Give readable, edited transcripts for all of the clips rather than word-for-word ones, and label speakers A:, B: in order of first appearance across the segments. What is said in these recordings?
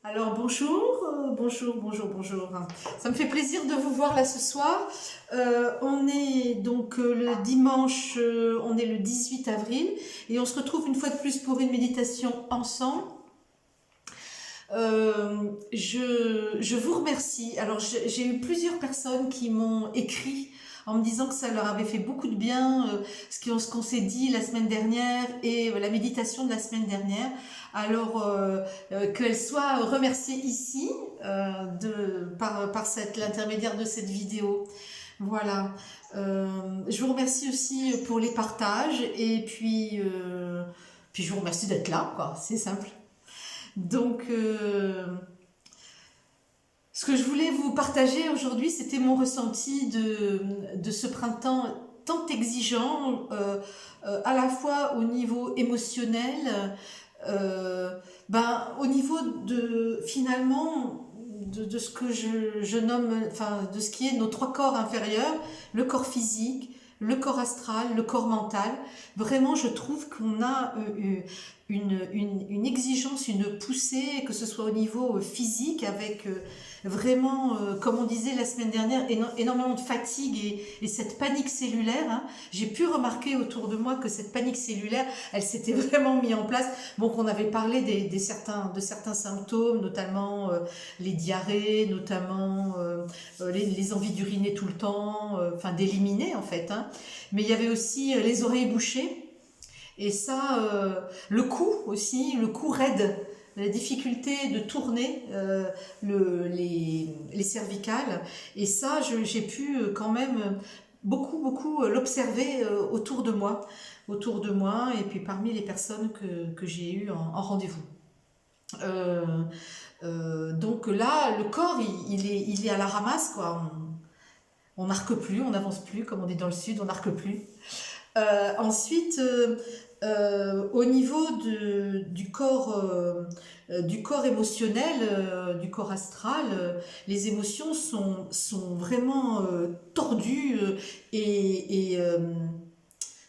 A: Alors bonjour, bonjour. Ça me fait plaisir de vous voir là ce soir. On est donc le dimanche, on est le 18 avril et on se retrouve une fois de plus pour une méditation ensemble. Je vous remercie. Alors j'ai eu plusieurs personnes qui m'ont écrit en me disant que ça leur avait fait beaucoup de bien, ce qu'on s'est dit la semaine dernière et la méditation de la semaine dernière. Alors qu'elle soit remerciée ici par l'intermédiaire de cette vidéo. Voilà. Je vous remercie aussi pour les partages et puis je vous remercie d'être là, quoi. C'est simple. Donc, ce que je voulais vous partager aujourd'hui, c'était mon ressenti de ce printemps tant exigeant, à la fois au niveau émotionnel, au niveau de finalement de ce que je nomme, enfin de ce qui est nos trois corps inférieurs, le corps physique, le corps astral, le corps mental. Vraiment, je trouve qu'on a une exigence, une poussée, que ce soit au niveau physique, avec vraiment, comme on disait la semaine dernière, énormément de fatigue et cette panique cellulaire. Hein. J'ai pu remarquer autour de moi que cette panique cellulaire, elle s'était vraiment mise en place. Bon, qu'on avait parlé de certains symptômes, notamment les diarrhées, notamment les envies d'uriner tout le temps, enfin d'éliminer en fait. Hein. Mais il y avait aussi les oreilles bouchées. Et ça, le cou aussi, le cou raide, la difficulté de tourner les cervicales. Et ça, j'ai pu quand même beaucoup l'observer autour de moi. Autour de moi et puis parmi les personnes que j'ai eues en rendez-vous. Donc là, le corps, il est à la ramasse, quoi. On n'arque plus, on n'avance plus, comme on dit dans le sud, on n'arque plus. Ensuite, au niveau du corps émotionnel, du corps astral, les émotions sont vraiment tordues et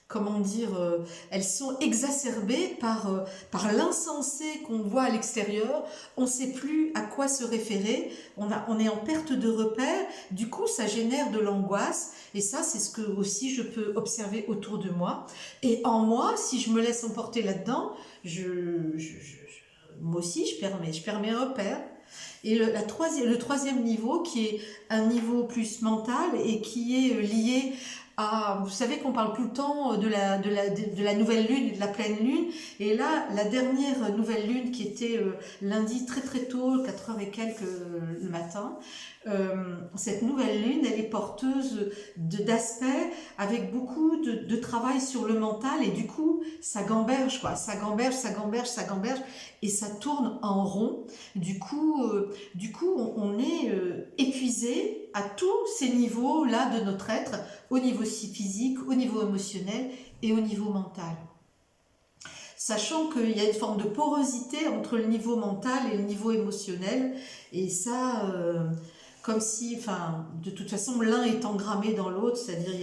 A: comment dire, elles sont exacerbées par l'insensé qu'on voit à l'extérieur. On ne sait plus à quoi se référer, on est en perte de repère, du coup ça génère de l'angoisse, et ça c'est ce que aussi je peux observer autour de moi. Et en moi, si je me laisse emporter là-dedans, moi aussi je perds mes repères. Et le troisième niveau, qui est un niveau plus mental et qui est lié à, vous savez qu'on parle tout le temps de la nouvelle lune, de la pleine lune, et là, la dernière nouvelle lune qui était lundi très tôt, 4 heures et quelques le matin, cette nouvelle lune, elle est porteuse d'aspects avec beaucoup de travail sur le mental, et du coup, ça gamberge, quoi, ça gamberge, et ça tourne en rond. Du coup, on est épuisé à tous ces niveaux-là de notre être, au niveau physique, au niveau émotionnel et au niveau mental. Sachant qu'il y a une forme de porosité entre le niveau mental et le niveau émotionnel, et ça, comme si, enfin, de toute façon, l'un est engrammé dans l'autre, c'est-à-dire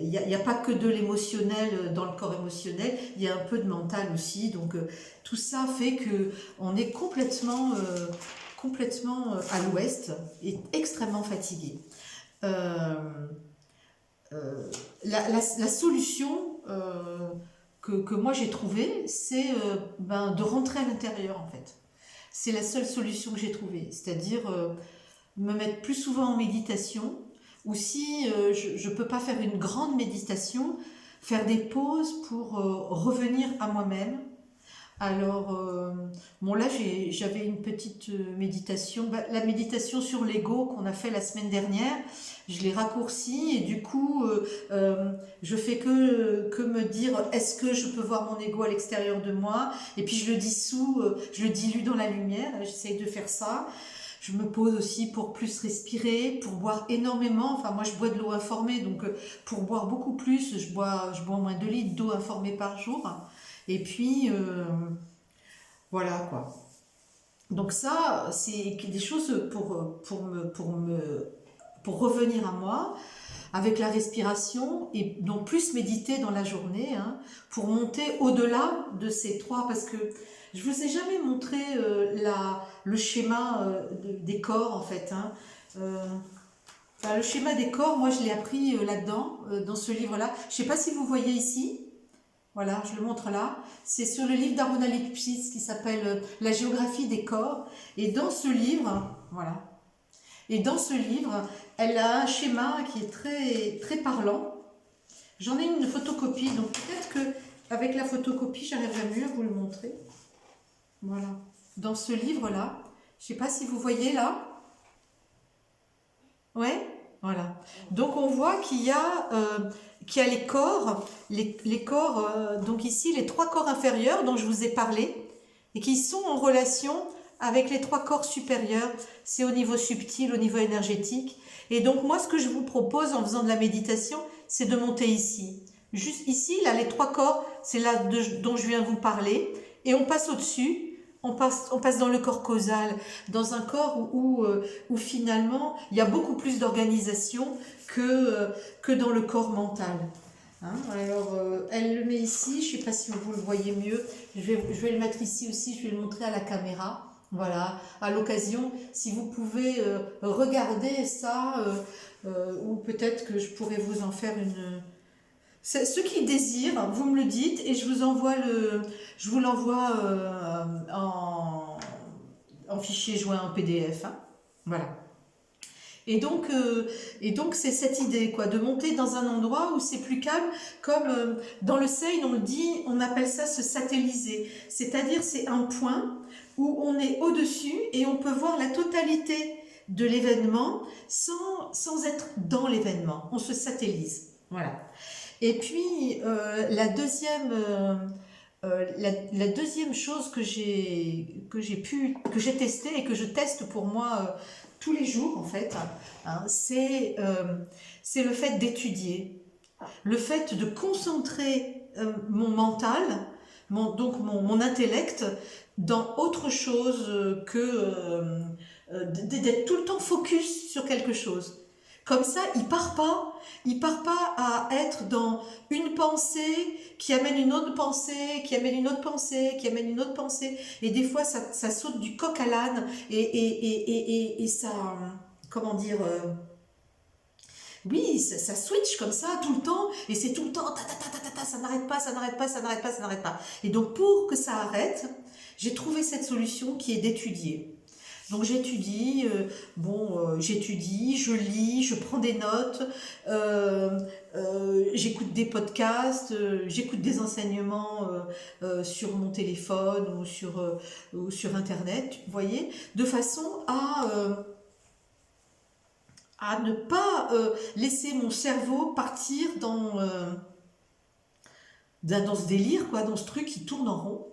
A: il y a pas que de l'émotionnel dans le corps émotionnel, il y a un peu de mental aussi, donc tout ça fait que on est complètement à l'ouest et extrêmement fatigué. La solution que moi j'ai trouvée, c'est de rentrer à l'intérieur en fait. C'est la seule solution que j'ai trouvée, c'est-à-dire me mettre plus souvent en méditation, ou si je ne peux pas faire une grande méditation, faire des pauses pour revenir à moi-même. Alors, bon là j'avais une petite méditation, la méditation sur l'ego qu'on a fait la semaine dernière, je l'ai raccourcie et du coup je fais que me dire est-ce que je peux voir mon ego à l'extérieur de moi, et puis je le dissous, je le dilue dans la lumière, j'essaye de faire ça. Je me pose aussi pour plus respirer, pour boire énormément. Enfin, moi, je bois de l'eau informée, donc pour boire beaucoup plus, je bois au moins 2 litres d'eau informée par jour. Et puis, voilà quoi. Donc ça, c'est des choses pour revenir à moi. avec la respiration et donc plus méditer dans la journée, hein, pour monter au-delà de ces trois, parce que je vous ai jamais montré le schéma des corps en fait. Hein. Enfin, le schéma des corps, moi je l'ai appris là-dedans, dans ce livre-là. Je sais pas si vous voyez ici. Voilà, je le montre là. C'est sur le livre d'Aruna Lipschitz qui s'appelle La géographie des corps. Et dans ce livre, voilà. Et dans ce livre, elle a un schéma qui est très, très parlant. J'en ai une photocopie, donc peut-être que avec la photocopie, j'arriverai mieux à vous le montrer. Voilà. Dans ce livre-là, je sais pas si vous voyez là. Ouais, voilà. Donc on voit qu'il y a les corps, les corps, donc ici les trois corps inférieurs dont je vous ai parlé, et qui sont en relation avec les trois corps supérieurs. C'est au niveau subtil, au niveau énergétique. Et donc moi, ce que je vous propose en faisant de la méditation, c'est de monter ici. Juste ici, là, les trois corps, c'est là dont je viens vous parler, et on passe au-dessus. On passe dans le corps causal, dans un corps où finalement il y a beaucoup plus d'organisation que dans le corps mental. Hein, alors, elle le met ici, je ne sais pas si vous le voyez mieux, je vais le mettre ici aussi, je vais le montrer à la caméra. Voilà, à l'occasion, si vous pouvez regarder ça, ou peut-être que je pourrais vous en faire une... Ceux qui désirent, vous me le dites et je vous l'envoie en fichier joint en PDF. Hein. Voilà. Et donc c'est cette idée quoi, de monter dans un endroit où c'est plus calme, comme dans le Seine on appelle ça se satelliser, c'est-à-dire c'est un point où on est au-dessus et on peut voir la totalité de l'événement sans être dans l'événement, on se satellise. Voilà. Et puis la deuxième chose que j'ai testé et que je teste pour moi tous les jours en fait, hein, c'est le fait d'étudier, le fait de concentrer mon mental, mon intellect dans autre chose que d'être tout le temps focus sur quelque chose. Comme ça, il part pas à être dans une pensée qui amène une autre pensée, qui amène une autre pensée, qui amène une autre pensée. Et des fois, ça saute du coq à l'âne et ça, comment dire, oui, ça switch comme ça tout le temps et c'est tout le temps, ça n'arrête pas, ça n'arrête pas, ça n'arrête pas, ça n'arrête pas. Et donc, pour que ça arrête, j'ai trouvé cette solution qui est d'étudier. Donc j'étudie, je lis, je prends des notes, j'écoute des podcasts, j'écoute des enseignements sur mon téléphone ou sur Internet, vous voyez, de façon à ne pas laisser mon cerveau partir dans ce délire, quoi, dans ce truc qui tourne en rond.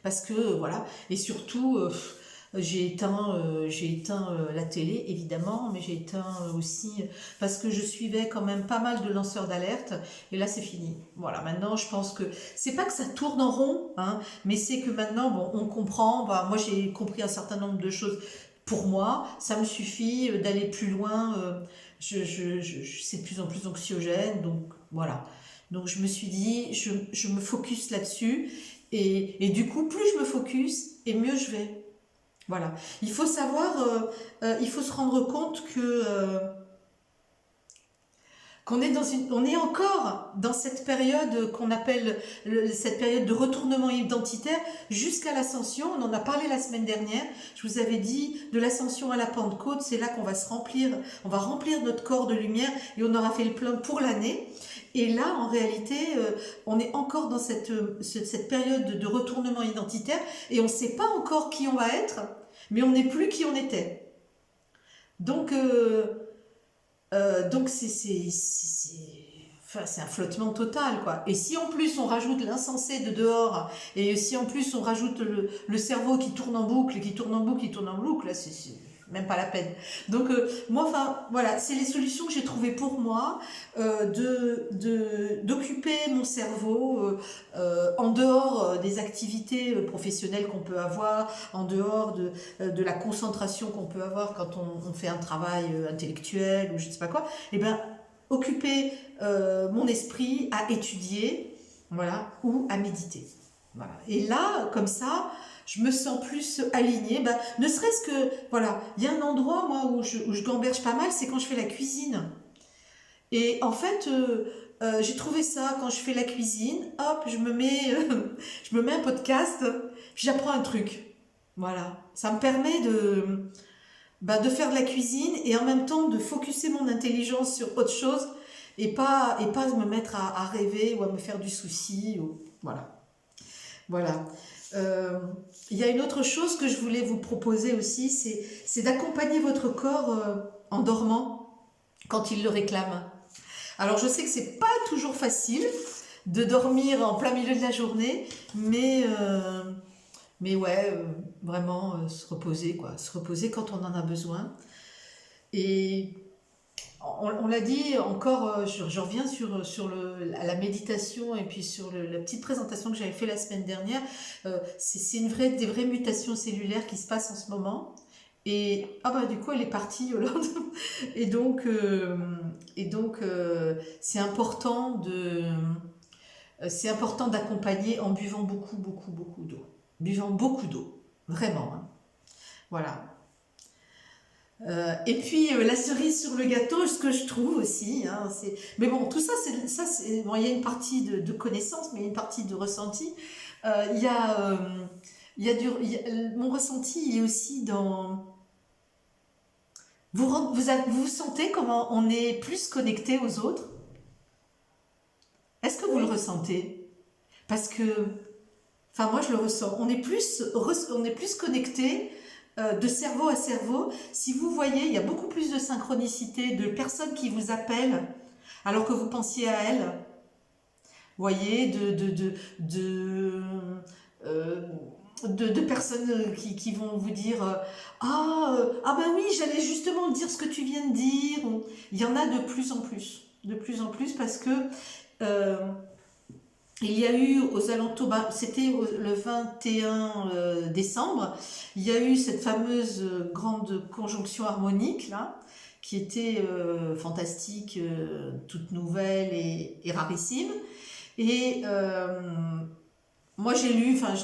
A: Parce que, voilà, et surtout... j'ai éteint la télé évidemment, mais j'ai éteint aussi parce que je suivais quand même pas mal de lanceurs d'alerte et là c'est fini. Voilà, maintenant je pense que c'est pas que ça tourne en rond, hein, mais c'est que maintenant bon, on comprend. Bah, moi j'ai compris un certain nombre de choses. Pour moi, ça me suffit d'aller plus loin. C'est de plus en plus anxiogène, donc voilà. Donc je me suis dit, je me focus là-dessus et du coup plus je me focus et mieux je vais. Voilà, il faut savoir, il faut se rendre compte qu'on est on est encore dans cette période qu'on appelle cette période de retournement identitaire jusqu'à l'ascension. On en a parlé la semaine dernière. Je vous avais dit de l'ascension à la Pentecôte, c'est là qu'on va on va remplir notre corps de lumière et on aura fait le plein pour l'année. Et là, en réalité, on est encore dans cette période de retournement identitaire et on ne sait pas encore qui on va être, mais on n'est plus qui on était. Donc c'est un flottement total, quoi. Et si en plus on rajoute l'insensé de dehors, et si en plus on rajoute le cerveau qui tourne en boucle, qui tourne en boucle, là même pas la peine. Donc, moi, enfin, voilà, c'est les solutions que j'ai trouvées pour moi, d'occuper mon cerveau en dehors des activités professionnelles qu'on peut avoir, en dehors de la concentration qu'on peut avoir quand on fait un travail intellectuel ou je ne sais pas quoi, et ben occuper mon esprit à étudier, voilà, ou à méditer. Voilà. Et là, comme ça, je me sens plus alignée. Ben, ne serait-ce que, voilà, il y a un endroit, moi, où je gamberge pas mal, c'est quand je fais la cuisine. Et en fait, j'ai trouvé ça quand je fais la cuisine. Hop, je me mets un podcast, puis j'apprends un truc. Voilà. Ça me permet de faire de la cuisine et en même temps de focuser mon intelligence sur autre chose et pas me mettre à rêver ou à me faire du souci. Voilà. Voilà. Il y a une autre chose que je voulais vous proposer aussi, c'est d'accompagner votre corps en dormant quand il le réclame. Alors je sais que c'est pas toujours facile de dormir en plein milieu de la journée, mais ouais, vraiment se reposer quoi, se reposer quand on en a besoin. Et on l'a dit encore, je reviens la méditation et puis sur la petite présentation que j'avais fait la semaine dernière. C'est des vraies mutations cellulaires qui se passent en ce moment. Et ah bah du coup elle est partie Yolande. Et donc c'est important d'accompagner en buvant beaucoup d'eau. Buvant beaucoup d'eau, vraiment, hein. Voilà. Et puis la cerise sur le gâteau, ce que je trouve aussi, hein, mais bon, tout ça, bon, il y a une partie de connaissance, mais il y a une partie de ressenti. Il y a, mon ressenti est aussi dans, vous sentez comment on est plus connecté aux autres? Est-ce que vous le
B: Oui,
A: ressentez? Parce que, enfin moi je le ressens, on est plus connecté de cerveau à cerveau. Si vous voyez, il y a beaucoup plus de synchronicité, de personnes qui vous appellent alors que vous pensiez à elles. Vous voyez, euh, de personnes qui vont vous dire ah ben oui, j'allais justement dire ce que tu viens de dire. Il y en a de plus en plus parce que euh, il y a eu aux alentours, c'était le 21 décembre, il y a eu cette fameuse grande conjonction harmonique là, qui était fantastique, toute nouvelle et rarissime. Et moi, je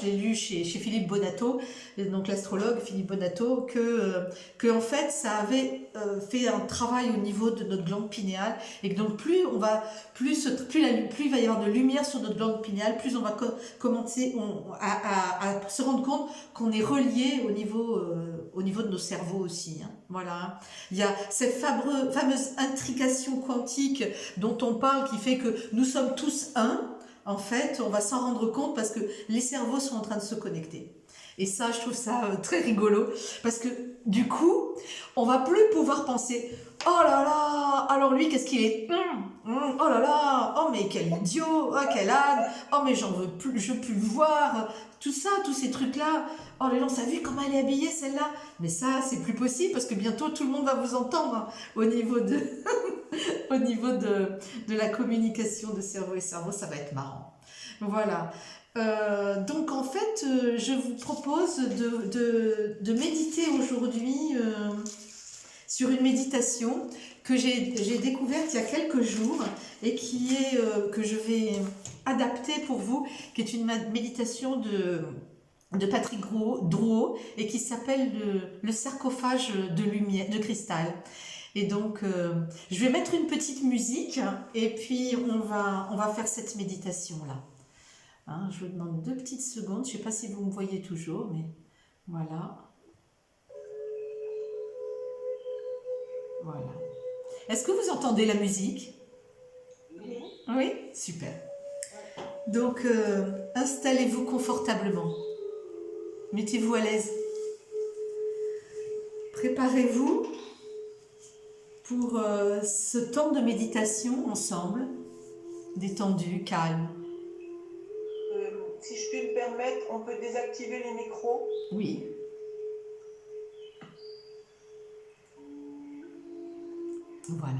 A: l'ai lu chez Philippe Bonato, donc l'astrologue Philippe Bonato, que en fait, ça avait fait un travail au niveau de notre glande pinéale, et que donc plus il va y avoir de lumière sur notre glande pinéale, plus on va commencer à se rendre compte qu'on est relié au niveau de nos cerveaux aussi, hein. Voilà. Il y a cette fameuse intrication quantique dont on parle qui fait que nous sommes tous un. En fait, on va s'en rendre compte parce que les cerveaux sont en train de se connecter. Et ça, je trouve ça très rigolo parce que du coup, on va plus pouvoir penser oh là là, alors lui, qu'est-ce qu'il est oh là là, oh mais quel idiot, oh quel âne, oh mais j'en veux plus, je veux plus le voir, tout ça, tous ces trucs-là. Oh les gens, ça a vu comment elle est habillée celle-là? Mais ça, c'est plus possible parce que bientôt tout le monde va vous entendre au niveau au niveau de la communication de cerveau et cerveau, ça va être marrant. Voilà. Donc en fait, je vous propose de méditer aujourd'hui sur une méditation que j'ai découverte il y a quelques jours et que je vais adapter pour vous, qui est une méditation de Patrick Drouot et qui s'appelle le sarcophage de lumière, de cristal. Et donc, je vais mettre une petite musique et puis on va faire cette méditation-là. Hein, je vous demande 2 petites secondes. Je ne sais pas si vous me voyez toujours, mais voilà. Voilà. Est-ce que vous entendez la musique?
B: oui.
A: Oui? Super. Donc, installez-vous confortablement. Mettez-vous à l'aise. Préparez-vous pour ce temps de méditation ensemble, détendu, calme.
B: Si je puis me permettre, on peut désactiver les micros.
A: Oui. Voilà.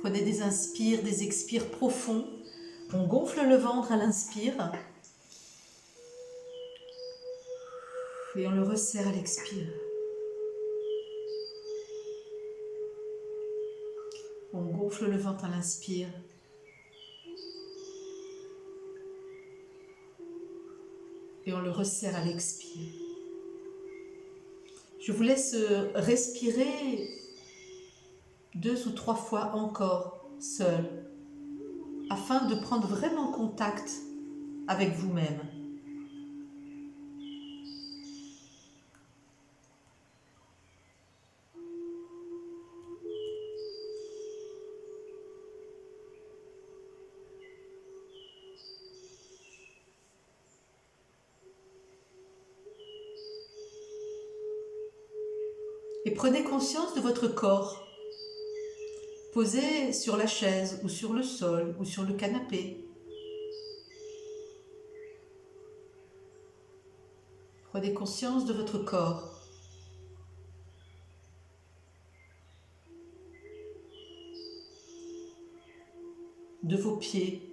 A: Prenez des inspires, des expires profonds. On gonfle le ventre à l'inspire. Et on le resserre à l'expire. On gonfle le ventre à l'inspire. Et on le resserre à l'expire. Je vous laisse respirer 2 ou 3 fois encore, seul, afin de prendre vraiment contact avec vous-même. Et prenez conscience de votre corps, posé sur la chaise ou sur le sol ou sur le canapé. Prenez conscience de votre corps. De vos pieds.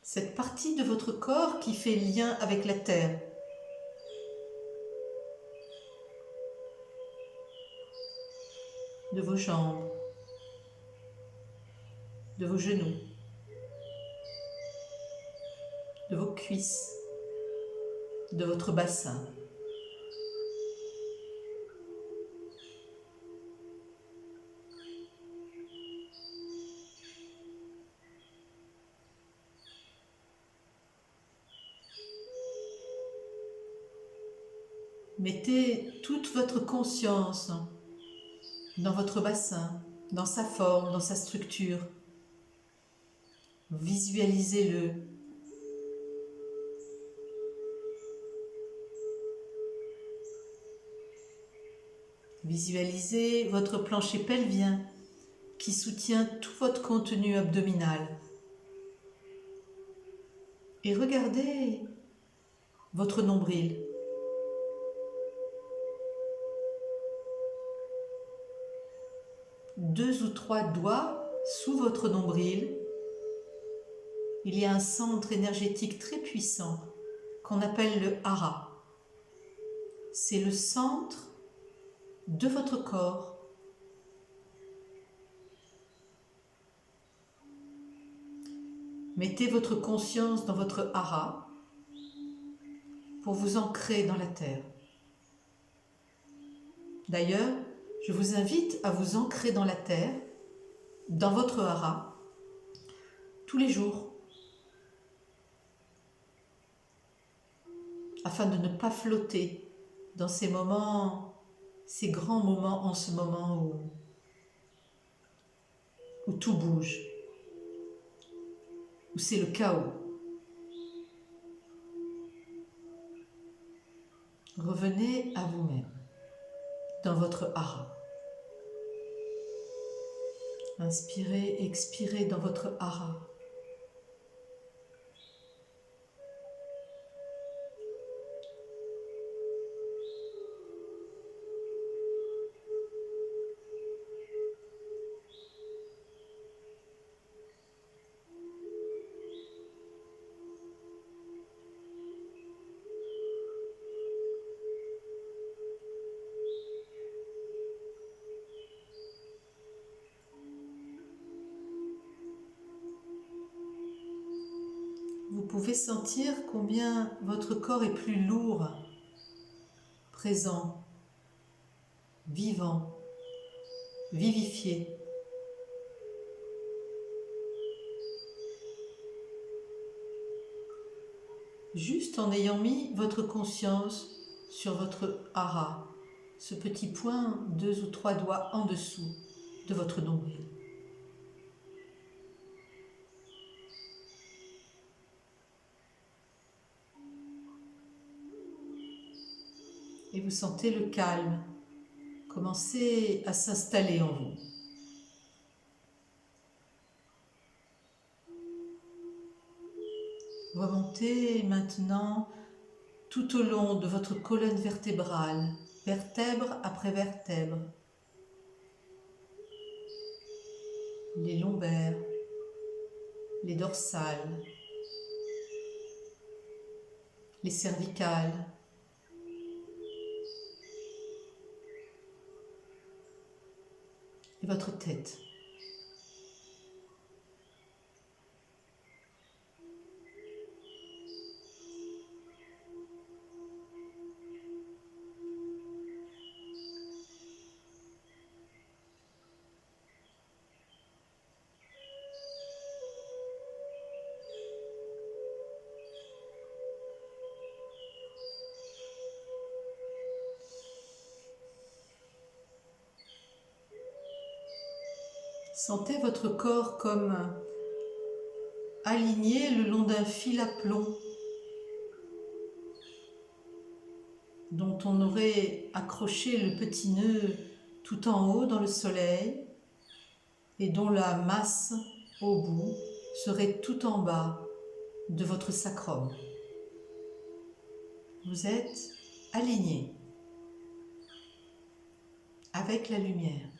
A: Cette partie de votre corps qui fait lien avec la terre. De vos jambes. De vos genoux. De vos cuisses. De votre bassin. Mettez toute votre conscience dans votre bassin, dans sa forme, dans sa structure. Visualisez-le. Visualisez votre plancher pelvien qui soutient tout votre contenu abdominal. Et regardez votre nombril. Deux ou trois doigts sous votre nombril, il y a un centre énergétique très puissant qu'on appelle le hara. C'est le centre de votre corps. Mettez votre conscience dans votre hara pour vous ancrer dans la terre. D'ailleurs, je vous invite à vous ancrer dans la terre, dans votre hara, tous les jours, afin de ne pas flotter dans ces moments, ces grands moments en ce moment où tout bouge, où c'est le chaos. Revenez à vous-même, dans votre hara. Inspirez, expirez dans votre hara. Vous pouvez sentir combien votre corps est plus lourd, présent, vivant, vivifié. Juste en ayant mis votre conscience sur votre hara, ce petit point 2 ou 3 doigts en dessous de votre nombril. Et vous sentez le calme commencer à s'installer en vous. Remontez maintenant tout au long de votre colonne vertébrale, vertèbre après vertèbre, les lombaires, les dorsales, les cervicales, et votre tête. Sentez votre corps comme aligné le long d'un fil à plomb dont on aurait accroché le petit nœud tout en haut dans le soleil et dont la masse au bout serait tout en bas de votre sacrum. Vous êtes aligné avec la lumière.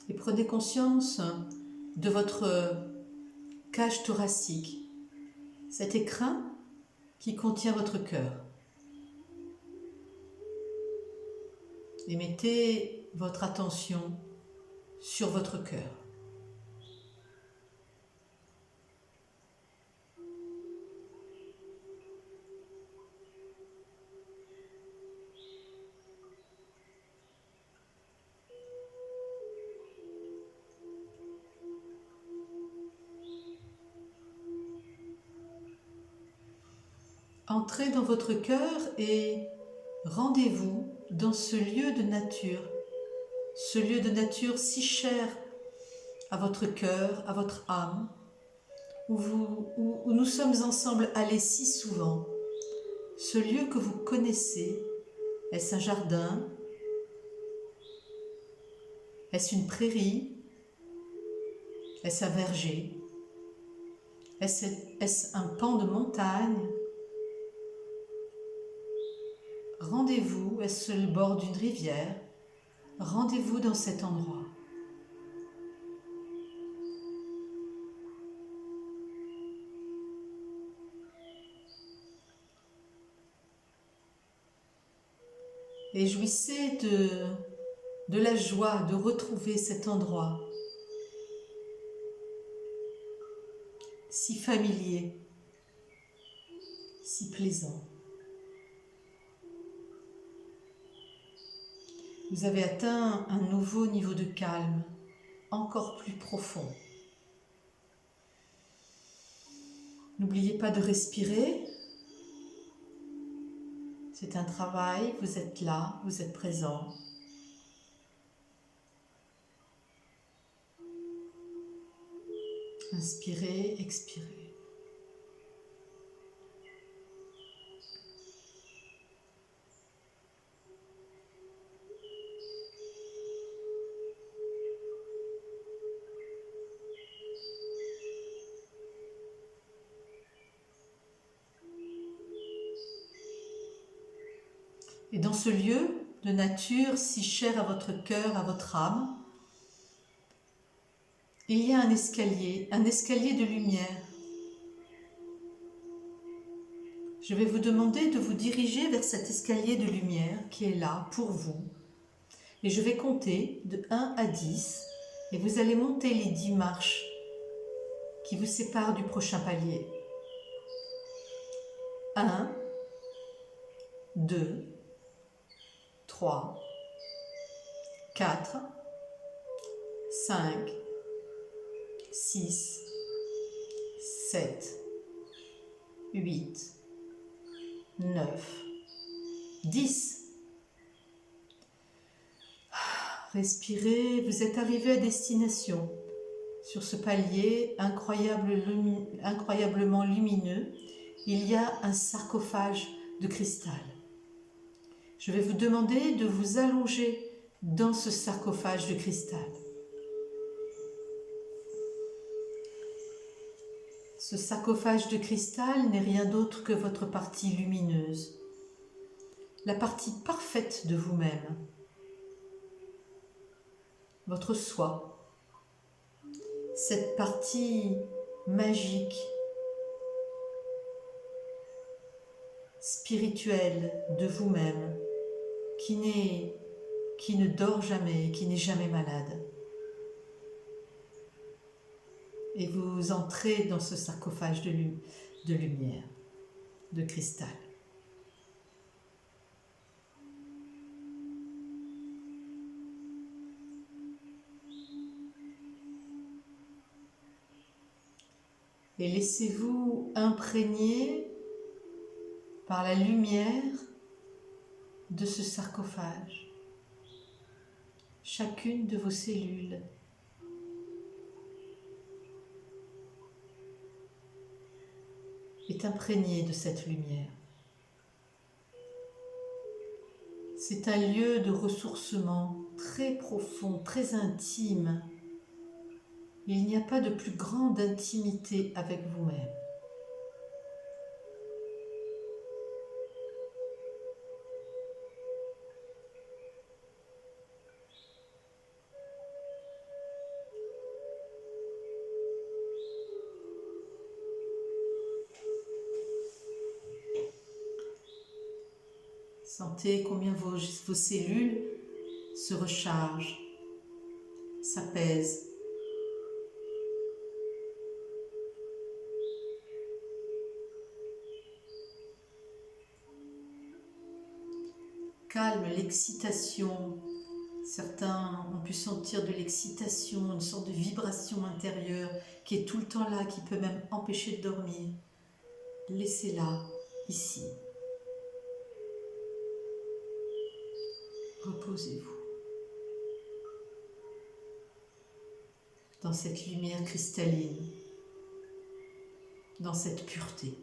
A: Et prenez conscience de votre cage thoracique, cet écrin qui contient votre cœur. Et mettez votre attention sur votre cœur. Entrez dans votre cœur et rendez-vous dans ce lieu de nature si cher à votre cœur, à votre âme, où nous sommes ensemble allés si souvent. Ce lieu que vous connaissez, est-ce un jardin? Est-ce une prairie? Est-ce un verger? Est-ce un pan de montagne? Rendez-vous, est-ce le bord d'une rivière? Rendez-vous dans cet endroit. Et jouissez de la joie de retrouver cet endroit si familier, si plaisant. Vous avez atteint un nouveau niveau de calme, encore plus profond. N'oubliez pas de respirer. C'est un travail, vous êtes là, vous êtes présent. Inspirez, expirez. Et dans ce lieu de nature si cher à votre cœur, à votre âme, il y a un escalier de lumière. Je vais vous demander de vous diriger vers cet escalier de lumière qui est là pour vous. Et je vais compter de 1 à 10 et vous allez monter les 10 marches qui vous séparent du prochain palier. 1, 3, 4, 5, 6, 7, 8, 9, 10. Respirez, vous êtes arrivé à destination. Sur ce palier incroyablement lumineux, il y a un sarcophage de cristal. Je vais vous demander de vous allonger dans ce sarcophage de cristal. Ce sarcophage de cristal n'est rien d'autre que votre partie lumineuse, la partie parfaite de vous-même, votre soi, cette partie magique, spirituelle de vous-même, qui ne dort jamais, qui n'est jamais malade. Et vous entrez dans ce sarcophage de lumière, de cristal. Et laissez-vous imprégner par la lumière de ce sarcophage. Chacune de vos cellules est imprégnée de cette lumière. C'est un lieu de ressourcement très profond, très intime. Il n'y a pas de plus grande intimité avec vous-même. Sentez combien vos cellules se rechargent, s'apaisent. Calme l'excitation. Certains ont pu sentir de l'excitation, une sorte de vibration intérieure qui est tout le temps là, qui peut même empêcher de dormir. Laissez-la ici. Reposez-vous dans cette lumière cristalline, dans cette pureté.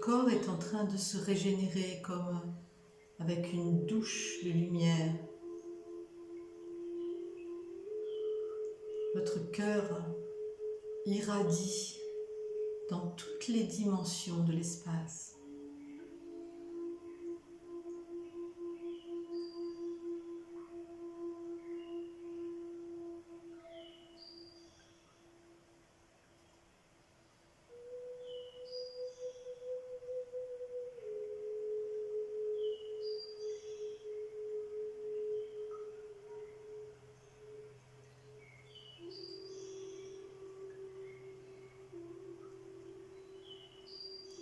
A: corps est en train de se régénérer comme avec une douche de lumière. Votre cœur irradie dans toutes les dimensions de l'espace.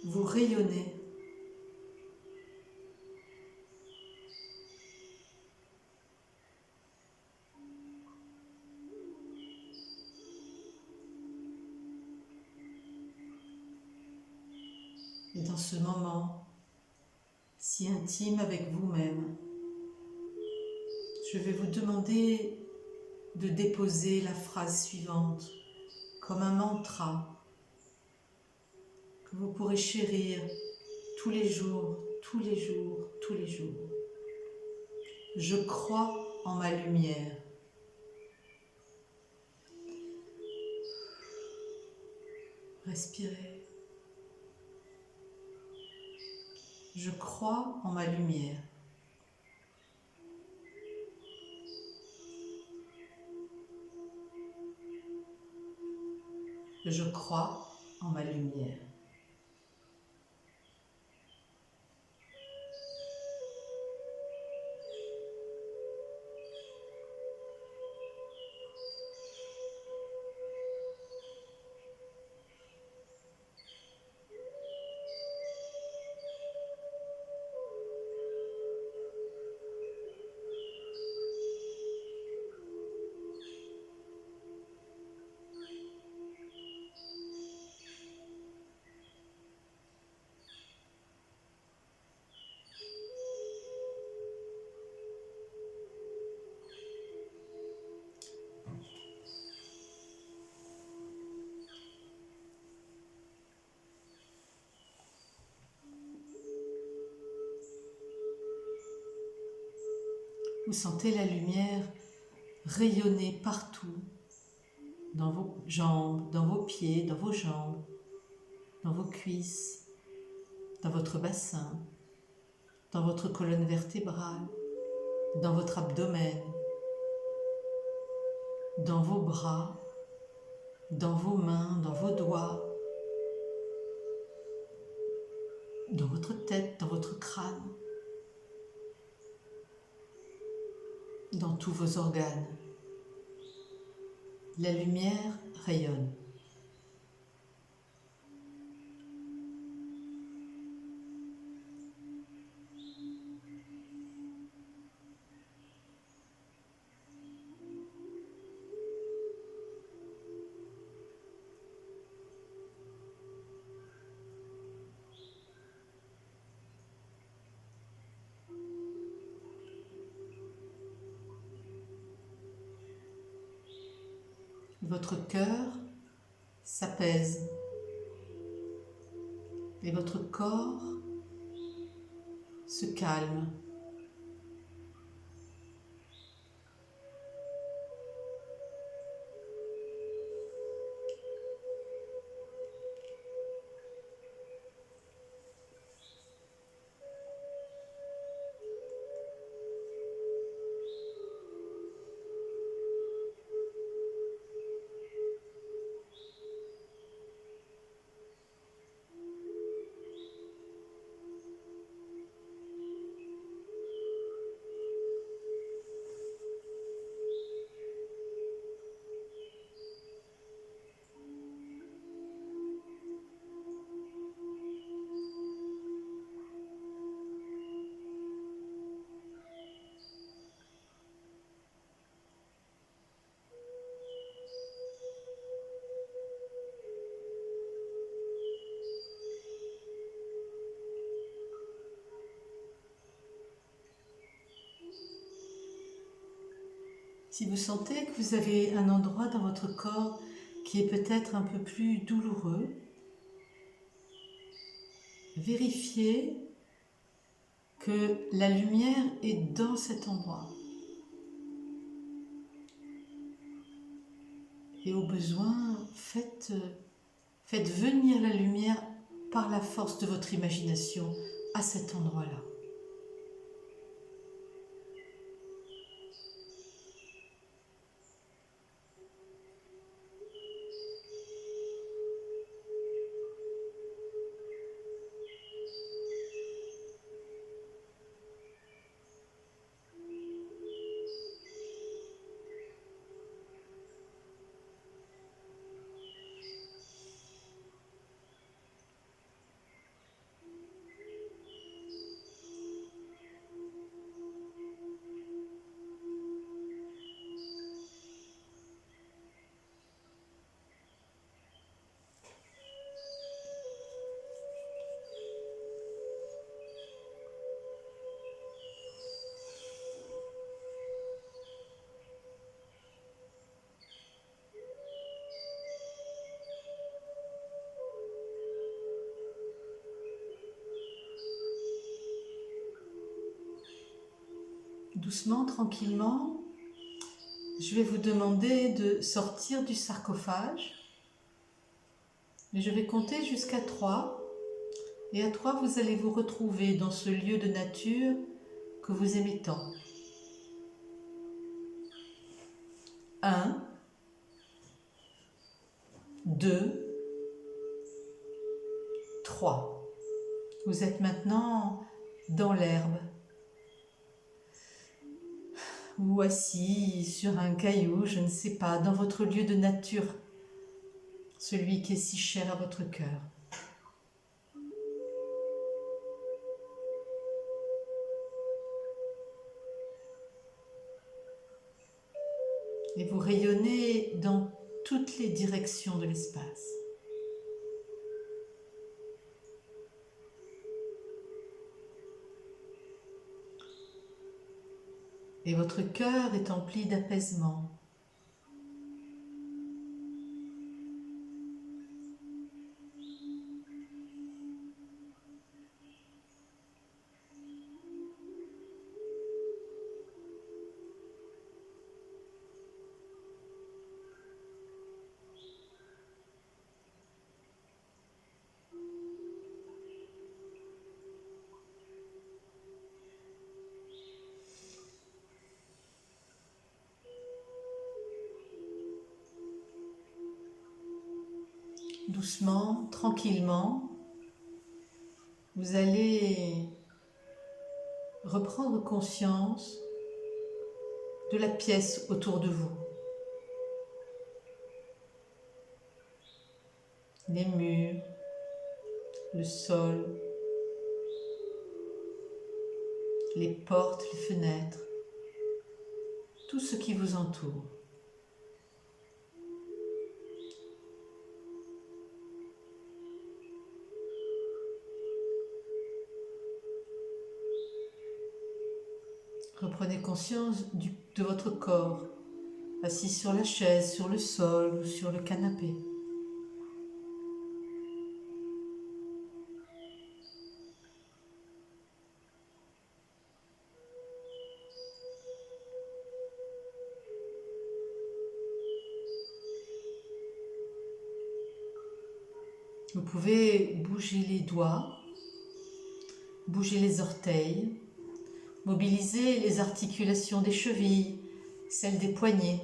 A: Vous rayonnez. Et dans ce moment si intime avec vous-même, je vais vous demander de déposer la phrase suivante comme un mantra que vous pourrez chérir tous les jours, tous les jours, tous les jours. Je crois en ma lumière. Respirez. Je crois en ma lumière. Je crois en ma lumière. Vous sentez la lumière rayonner partout, dans vos jambes, dans vos pieds, dans vos jambes, dans vos cuisses, dans votre bassin, dans votre colonne vertébrale, dans votre abdomen, dans vos bras, dans vos mains, dans vos doigts, dans votre tête, dans votre crâne, dans tous vos organes. La lumière rayonne. Votre cœur s'apaise et votre corps se calme. Si vous sentez que vous avez un endroit dans votre corps qui est peut-être un peu plus douloureux, Vérifiez que la lumière est dans cet endroit. Et au besoin, faites venir la lumière par la force de votre imagination à cet endroit-là. Doucement, tranquillement, je vais vous demander de sortir du sarcophage. Et je vais compter jusqu'à 3. Et à 3, vous allez vous retrouver dans ce lieu de nature que vous aimez tant. 1, 2, 3. Vous êtes maintenant dans l'herbe ou assis sur un caillou, je ne sais pas, dans votre lieu de nature, celui qui est si cher à votre cœur. Et vous rayonnez dans toutes les directions de l'espace. Et votre cœur est empli d'apaisement. Doucement, tranquillement, vous allez reprendre conscience de la pièce autour de vous. Les murs, le sol, les portes, les fenêtres, tout ce qui vous entoure. Reprenez conscience de votre corps, assis sur la chaise, sur le sol ou sur le canapé. Vous pouvez bouger les doigts, bouger les orteils, mobiliser les articulations des chevilles, celles des poignets.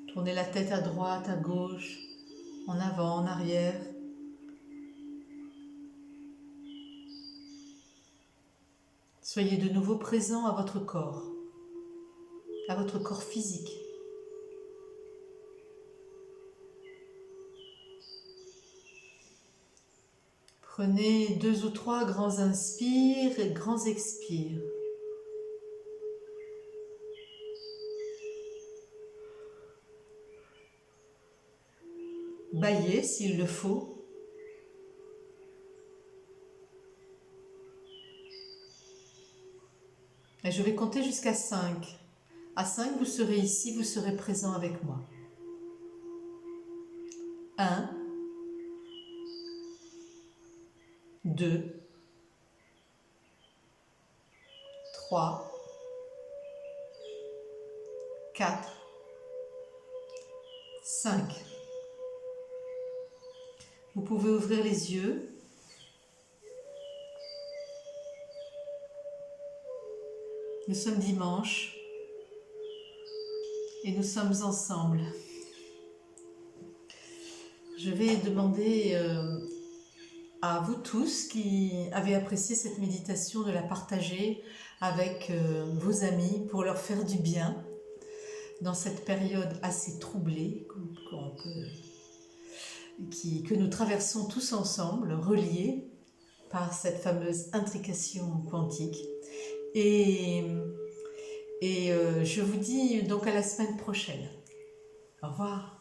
A: Tournez la tête à droite, à gauche, en avant, en arrière. Soyez de nouveau présent à votre corps physique. Prenez 2 ou 3 grands inspires et grands expires. Bâillez s'il le faut. Et je vais compter jusqu'à 5. À 5, vous serez ici, vous serez présent avec moi. 1, 2, 3, 4, 5. Vous pouvez ouvrir les yeux. Nous sommes dimanche et nous sommes ensemble. Je vais demander à vous tous qui avez apprécié cette méditation de la partager avec vos amis pour leur faire du bien dans cette période assez troublée que nous traversons tous ensemble, reliés par cette fameuse intrication quantique. Et je vous dis donc à la semaine prochaine. Au revoir.